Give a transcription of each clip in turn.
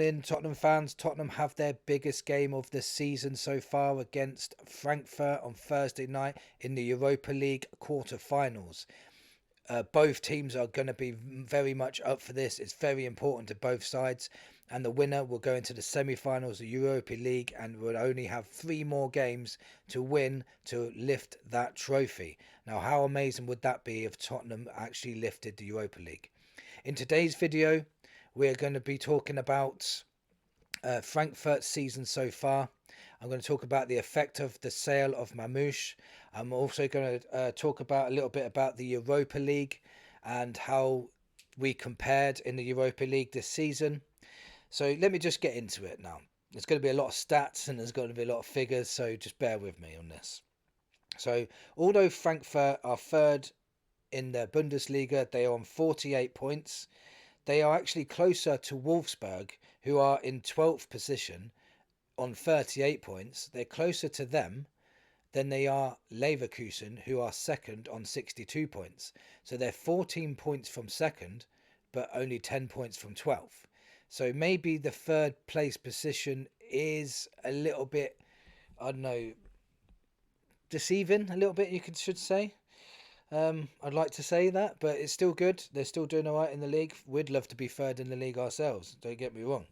morning, Tottenham fans. Tottenham have their biggest game of the season so far against Frankfurt on Thursday night in the Europa League quarter-finals. Both teams are going to be very much up for this. It's very important to both sides. And the winner will go into the semi-finals of Europa League and will only have 3 more games to win to lift that trophy. Now, how amazing would that be if Tottenham actually lifted the Europa League? In today's video, we're going to be talking about Frankfurt's season so far. I'm going to talk about the effect of the sale of Marmoush. I'm also going to talk about a little bit about the Europa League and how we compared in the Europa League this season. So let me just get into it now. There's going to be a lot of stats and there's going to be a lot of figures, so just bear with me on this. So although Frankfurt are third in the Bundesliga, they are on 48 points. They are actually closer to Wolfsburg, who are in 12th position on 38 points. They're closer to them than they are Leverkusen, who are second on 62 points. So they're 14 points from second, but only 10 points from 12th. So maybe the third place position is a little bit, I don't know, deceiving a little bit, should say. I'd like to say that, but it's still good. They're still doing all right in the league. We'd love to be third in the league ourselves, don't get me wrong.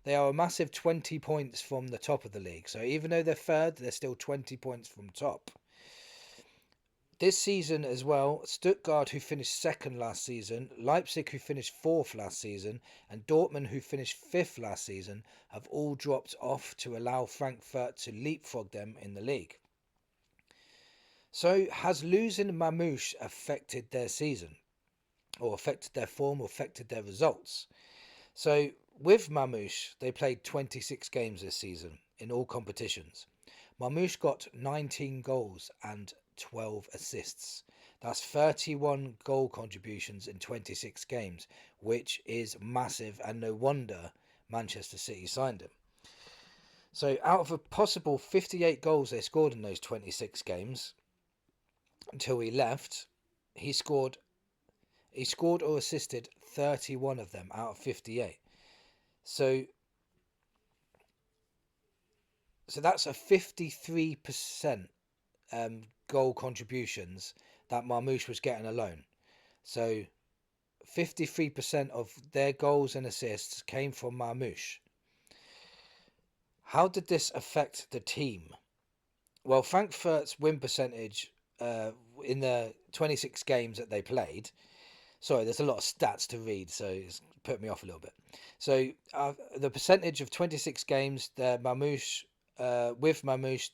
They are a massive 20 points from the top of the league. So even though they're third, they're still 20 points from top. This season as well, Stuttgart, who finished second last season, Leipzig, who finished fourth last season, and Dortmund, who finished fifth last season, have all dropped off to allow Frankfurt to leapfrog them in the league. So has losing Marmoush affected their season? Or affected their form, or affected their results? So with Marmoush, they played 26 games this season in all competitions. Marmoush got 19 goals and 12 assists. That's 31 goal contributions in 26 games, which is massive, and no wonder Manchester City signed him. So out of a possible 58 goals they scored in those 26 games until he left, he scored or assisted 31 of them out of 58. So that's a 53% goal contributions that Marmoush was getting alone. So 53% of their goals and assists came from Marmoush. How did this affect the team? Well, Frankfurt's win percentage in the 26 games that they played. Sorry, there's a lot of stats to read, so it's put me off a little bit. So the percentage of 26 games, with Marmoush,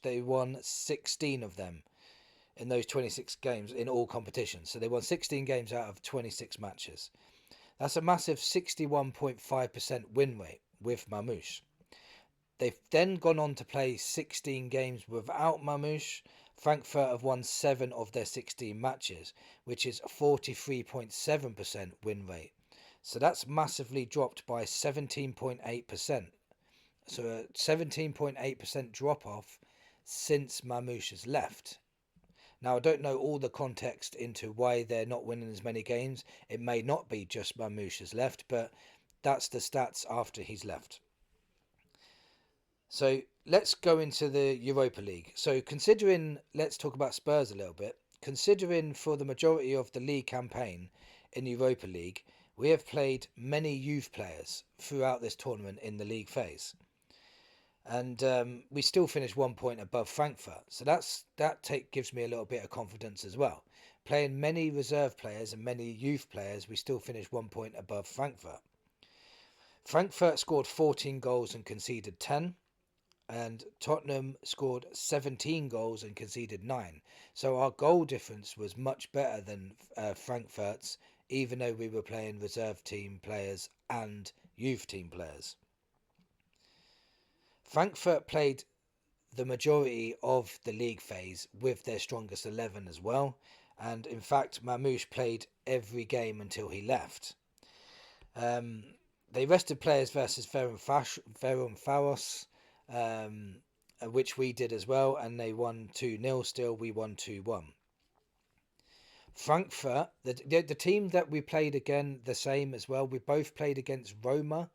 they won 16 of them in those 26 games in all competitions. So they won 16 games out of 26 matches. That's a massive 61.5% win rate with Marmoush. They've then gone on to play 16 games without Marmoush. Frankfurt have won 7 of their 16 matches, which is a 43.7% win rate. So that's massively dropped by 17.8%. So a 17.8% drop off since Marmoush has left. Now, I don't know all the context into why they're not winning as many games. It may not be just Marmoush has left, but that's the stats after he's left. So let's go into the Europa League. So let's talk about Spurs a little bit. Considering for the majority of the league campaign in the Europa League, we have played many youth players throughout this tournament in the league phase. And we still finished 1 point above Frankfurt. So that gives me a little bit of confidence as well. Playing many reserve players and many youth players, we still finished 1 point above Frankfurt. Frankfurt scored 14 goals and conceded 10. And Tottenham scored 17 goals and conceded 9. So our goal difference was much better than Frankfurt's, even though we were playing reserve team players and youth team players. Frankfurt played the majority of the league phase with their strongest 11 as well. And in fact, Marmoush played every game until he left. They rested players versus Ferencváros, which we did as well, and they won 2-0 still. We won 2-1. Frankfurt, the team that we played again, the same as well. We both played against Roma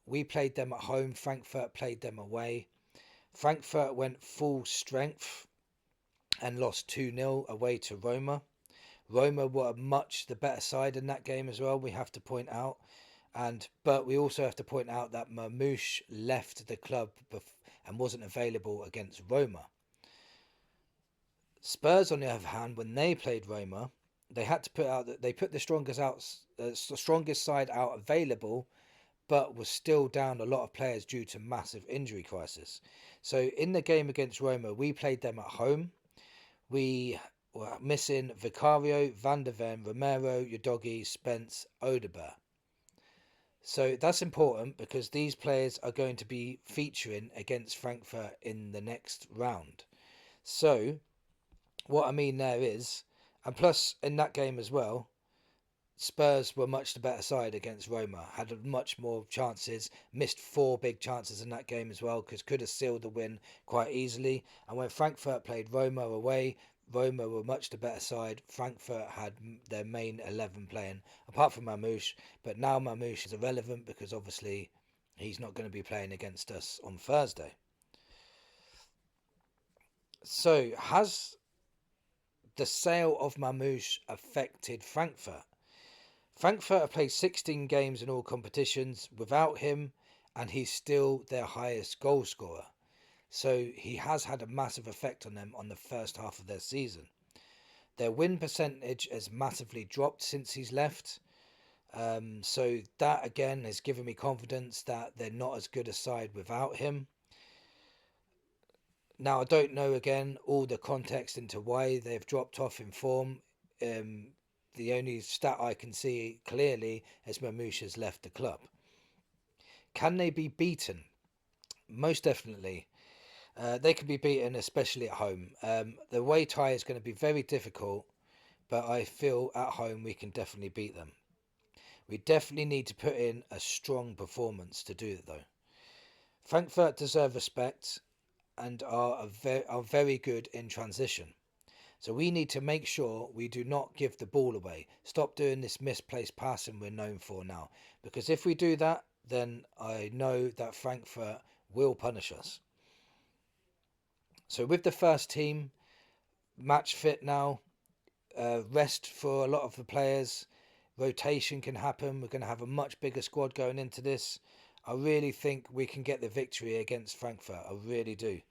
We played them at home. Frankfurt played them away. Frankfurt went full strength and lost 2-0 away to Roma. Roma were much the better side in that game as well, we have to point out. But we also have to point out that Marmoush left the club and wasn't available against Roma. Spurs, on the other hand, when they played Roma, they had to put the strongest side out available, but was still down a lot of players due to massive injury crisis. So in the game against Roma, we played them at home. We were missing Vicario, Van der Ven, Romero, Udogie, Spence, Odegaard. So that's important because these players are going to be featuring against Frankfurt in the next round. So what I mean there is, and plus in that game as well, Spurs were much the better side against Roma, had much more chances, missed 4 big chances in that game as well, because could have sealed the win quite easily. And when Frankfurt played Roma away, Roma were much the better side. Frankfurt had their main 11 playing, apart from Marmoush, but now Marmoush is irrelevant because obviously he's not going to be playing against us on Thursday. So, has the sale of Marmoush affected Frankfurt? Frankfurt have played 16 games in all competitions without him, and he's still their highest goal scorer. So he has had a massive effect on them on the first half of their season. Their win percentage has massively dropped since he's left. So that again has given me confidence that they're not as good a side without him. Now I don't know again all the context into why they've dropped off in form. The only stat I can see clearly is Marmoush has left the club. Can they be beaten? Most definitely. They can be beaten, especially at home. The away tie is going to be very difficult, but I feel at home we can definitely beat them. We definitely need to put in a strong performance to do it, though. Frankfurt deserve respect and are very good in transition. So we need to make sure we do not give the ball away. Stop doing this misplaced passing we're known for now. Because if we do that, then I know that Frankfurt will punish us. So with the first team, match fit now, rest for a lot of the players, rotation can happen. We're going to have a much bigger squad going into this. I really think we can get the victory against Frankfurt. I really do.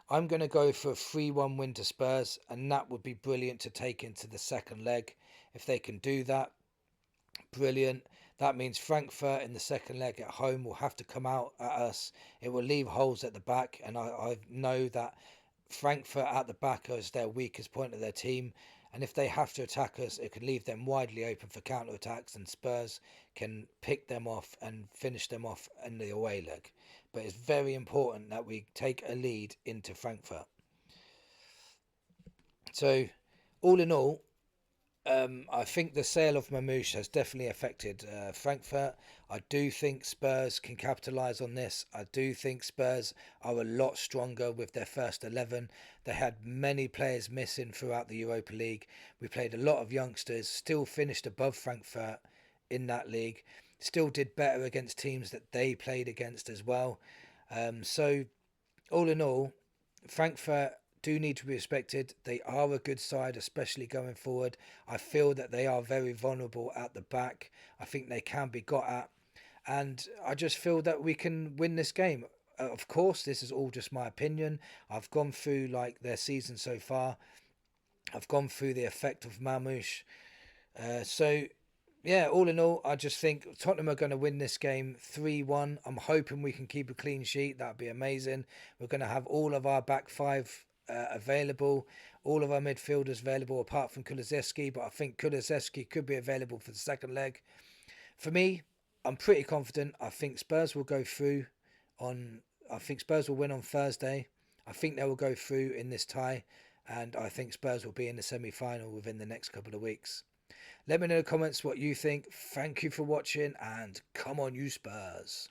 I'm going to go for a 3-1 win to Spurs, and that would be brilliant to take into the second leg. If they can do that, brilliant. That means Frankfurt in the second leg at home will have to come out at us. It will leave holes at the back, and I know that Frankfurt at the back is their weakest point of their team. And if they have to attack us, it can leave them widely open for counter-attacks, and Spurs can pick them off and finish them off in the away leg. But it's very important that we take a lead into Frankfurt. So, all in all, I think the sale of Marmoush has definitely affected Frankfurt. I do think Spurs can capitalise on this. I do think Spurs are a lot stronger with their first 11. They had many players missing throughout the Europa League. We played a lot of youngsters, still finished above Frankfurt in that league. Still did better against teams that they played against as well. So, all in all, Frankfurt do need to be respected. They are a good side, especially going forward. I feel that they are very vulnerable at the back. I think they can be got at. And I just feel that we can win this game. Of course, this is all just my opinion. I've gone through like their season so far. I've gone through the effect of Marmoush. So yeah, all in all, I just think Tottenham are going to win this game 3-1. I'm hoping we can keep a clean sheet. That'd be amazing. We're going to have all of our back five available, all of our midfielders available apart from Kulusevski, but I think Kulusevski could be available for the second leg. For me, I'm pretty confident. I think Spurs will go through I think Spurs will win on Thursday. I think they will go through in this tie, and I think Spurs will be in the semi-final within the next couple of weeks. Let me know in the comments what you think. Thank you for watching, and come on you Spurs.